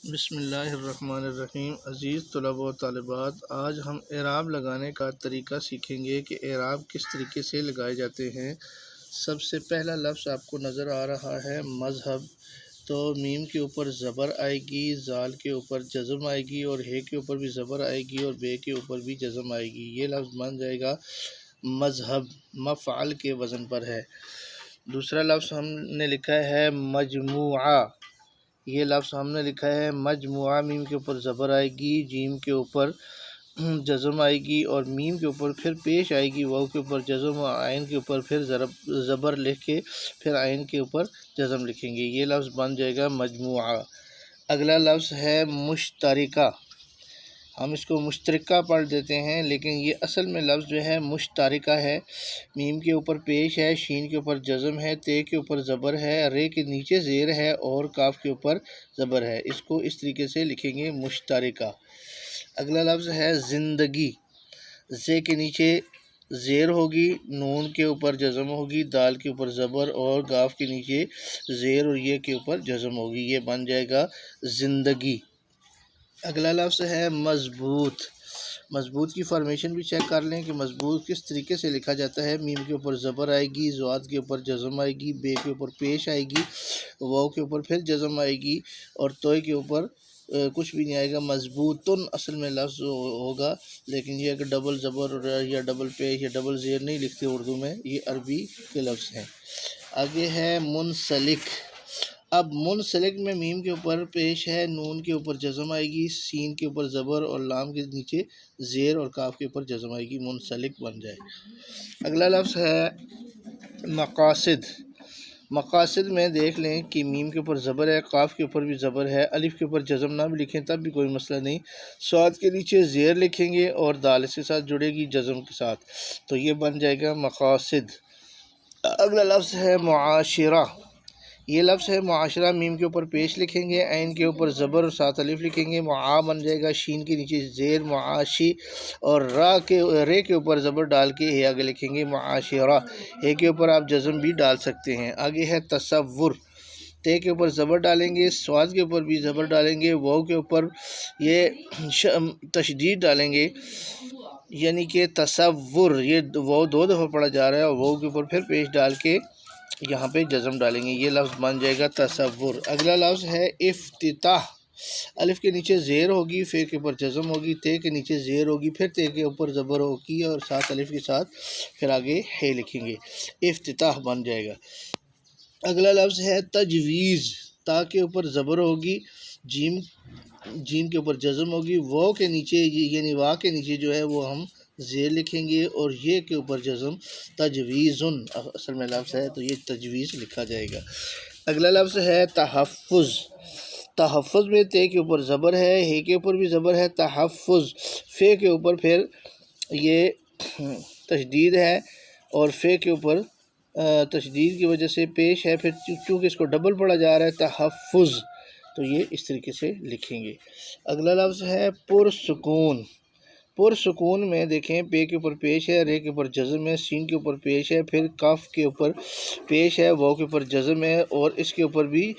بسم اللہ الرحمن الرحیم۔ عزیز طلباء و طالبات، آج ہم اعراب لگانے کا طریقہ سیکھیں گے کہ اعراب کس طریقے سے لگائے جاتے ہیں۔ سب سے پہلا لفظ آپ کو نظر آ رہا ہے مذہب، تو میم کے اوپر زبر آئے گی، زال کے اوپر جزم آئے گی اور ہے کے اوپر بھی زبر آئے گی اور بے کے اوپر بھی جزم آئے گی۔ یہ لفظ بن جائے گا مذہب، مفعل کے وزن پر ہے۔ دوسرا لفظ ہم نے لکھا ہے مجموعہ، یہ لفظ ہم نے لکھا ہے مجموعہ، میم کے اوپر زبر آئے گی، جیم کے اوپر جزم آئے گی اور میم کے اوپر پھر پیش آئے گی، واو کے اوپر جزم اور عین کے اوپر پھر زبر لکھ کے پھر عین کے اوپر جزم لکھیں گے۔ یہ لفظ بن جائے گا مجموعہ۔ اگلا لفظ ہے مشترکہ، ہم اس کو مشترکہ پڑھ دیتے ہیں لیکن یہ اصل میں لفظ جو ہے مشترکہ ہے۔ میم کے اوپر پیش ہے، شین کے اوپر جزم ہے، تے کے اوپر زبر ہے، رے کے نیچے زیر ہے اور کاف کے اوپر زبر ہے۔ اس کو اس طریقے سے لکھیں گے مشترکہ۔ اگلا لفظ ہے زندگی، زے کے نیچے زیر ہوگی، نون کے اوپر جزم ہوگی، دال کے اوپر زبر اور گاف کے نیچے زیر اور یہ کے اوپر جزم ہوگی۔ یہ بن جائے گا زندگی۔ اگلا لفظ ہے مضبوط۔ مضبوط کی فارمیشن بھی چیک کر لیں کہ مضبوط کس طریقے سے لکھا جاتا ہے۔ میم کے اوپر زبر آئے گی، زواد کے اوپر جزم آئے گی، بے کے اوپر پیش آئے گی، واو کے اوپر پھر جزم آئے گی اور توئے کے اوپر کچھ بھی نہیں آئے گا۔ مضبوطن اصل میں لفظ ہوگا لیکن یہ کہ ڈبل زبر یا ڈبل پیش یا ڈبل زیر نہیں لکھتے اردو میں، یہ عربی کے لفظ ہیں۔ آگے ہے منسلک۔ اب منسلک میں میم کے اوپر پیش ہے، نون کے اوپر جزم آئے گی، سین کے اوپر زبر اور لام کے نیچے زیر اور کاف کے اوپر جزم آئے گی، منسلک بن جائے۔ اگلا لفظ ہے مقاصد۔ مقاصد میں دیکھ لیں کہ میم کے اوپر زبر ہے، قاف کے اوپر بھی زبر ہے، الف کے اوپر جزم نہ بھی لکھیں تب بھی کوئی مسئلہ نہیں، صاد کے نیچے زیر لکھیں گے اور دال اس کے ساتھ جڑے گی جزم کے ساتھ، تو یہ بن جائے گا مقاصد۔ اگلا لفظ ہے معاشرہ۔ یہ لفظ ہے معاشرہ، میم کے اوپر پیش لکھیں گے، عین کے اوپر زبر اور ساتھ الف لکھیں گے، معا بن جائے گا، شین کے نیچے زیر معاشی اور رے کے اوپر زبر ڈال کے ہے آگے لکھیں گے معاشرہ، ہے کے اوپر آپ جزم بھی ڈال سکتے ہیں۔ آگے ہے تصور۔ تے کے اوپر زبر ڈالیں گے، سواد کے اوپر بھی زبر ڈالیں گے، واو کے اوپر یہ تشدید ڈالیں گے، یعنی کہ تصور، یہ واو دو دفعہ پڑھا جا رہا ہے اور واو کے اوپر پھر پیش ڈال کے یہاں پہ جزم ڈالیں گے، یہ لفظ بن جائے گا تصور۔ اگلا لفظ ہے افتتاح۔ الف کے نیچے زیر ہوگی، فے کے اوپر جزم ہوگی، تے کے نیچے زیر ہوگی، پھر تے کے اوپر زبر ہوگی اور ساتھ الف کے ساتھ پھر آگے ہے لکھیں گے، افتتاح بن جائے گا۔ اگلا لفظ ہے تجویز۔ تا کے اوپر زبر ہوگی، جیم کے اوپر جزم ہوگی، واو کے نیچے یعنی وا کے نیچے جو ہے وہ ہم زیر لکھیں گے اور یہ کے اوپر جزم، تجویزن اصل میں لفظ ہے تو یہ تجویز لکھا جائے گا۔ اگلا لفظ ہے تحفظ۔ تحفظ میں تے کے اوپر زبر ہے، ہے کے اوپر بھی زبر ہے، تحفظ، فے کے اوپر پھر یہ تشدید ہے اور فے کے اوپر تشدید کی وجہ سے پیش ہے، پھر چونکہ اس کو ڈبل پڑھا جا رہا ہے تحفظ، تو یہ اس طریقے سے لکھیں گے۔ اگلا لفظ ہے پرسکون۔ پرسکون میں دیکھیں پے کے اوپر پیش ہے، رے کے اوپر جزم ہے، سین کے اوپر پیش ہے، پھر کاف کے اوپر پیش ہے، واو کے اوپر جزم ہے اور اس کے اوپر بھی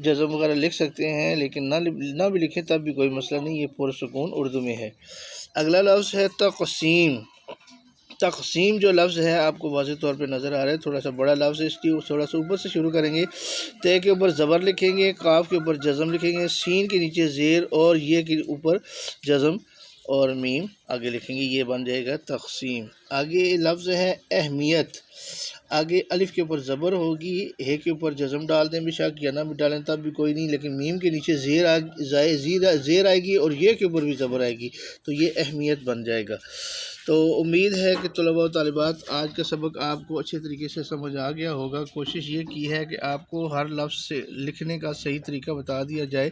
جزم وغیرہ لکھ سکتے ہیں لیکن نہ بھی لکھیں تب بھی کوئی مسئلہ نہیں، یہ پرسکون اردو میں ہے۔ اگلا لفظ ہے تقسیم۔ تقسیم جو لفظ ہے آپ کو واضح طور پہ نظر آ رہا ہے، تھوڑا سا بڑا لفظ ہے، اس کی تھوڑا سا اوپر سے شروع کریں گے، تے کے اوپر زبر لکھیں گے، کاف کے اوپر جزم لکھیں گے، سین کے نیچے زیر اور یہ کے اوپر جزم اور میم آگے لکھیں گے، یہ بن جائے گا تقسیم۔ آگے لفظ ہے اہمیت۔ آگے الف کے اوپر زبر ہوگی، ہے کے اوپر جزم ڈال دیں بے شک یا نہ بھی ڈالیں تب بھی کوئی نہیں، لیکن میم کے نیچے زیر آئے گی اور یہ کے اوپر بھی زبر آئے گی تو یہ اہمیت بن جائے گا۔ تو امید ہے کہ طلباء و طالبات آج کا سبق آپ کو اچھے طریقے سے سمجھ آ گیا ہوگا۔ کوشش یہ کی ہے کہ آپ کو ہر لفظ سے لکھنے کا صحیح طریقہ بتا دیا جائے،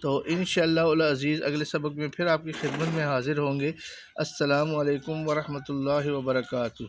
تو انشاءاللہ العزیز اگلے سبق میں پھر آپ کی خدمت میں حاضر ہوں گے۔ السلام علیکم ورحمۃ اللہ وبرکاتہ۔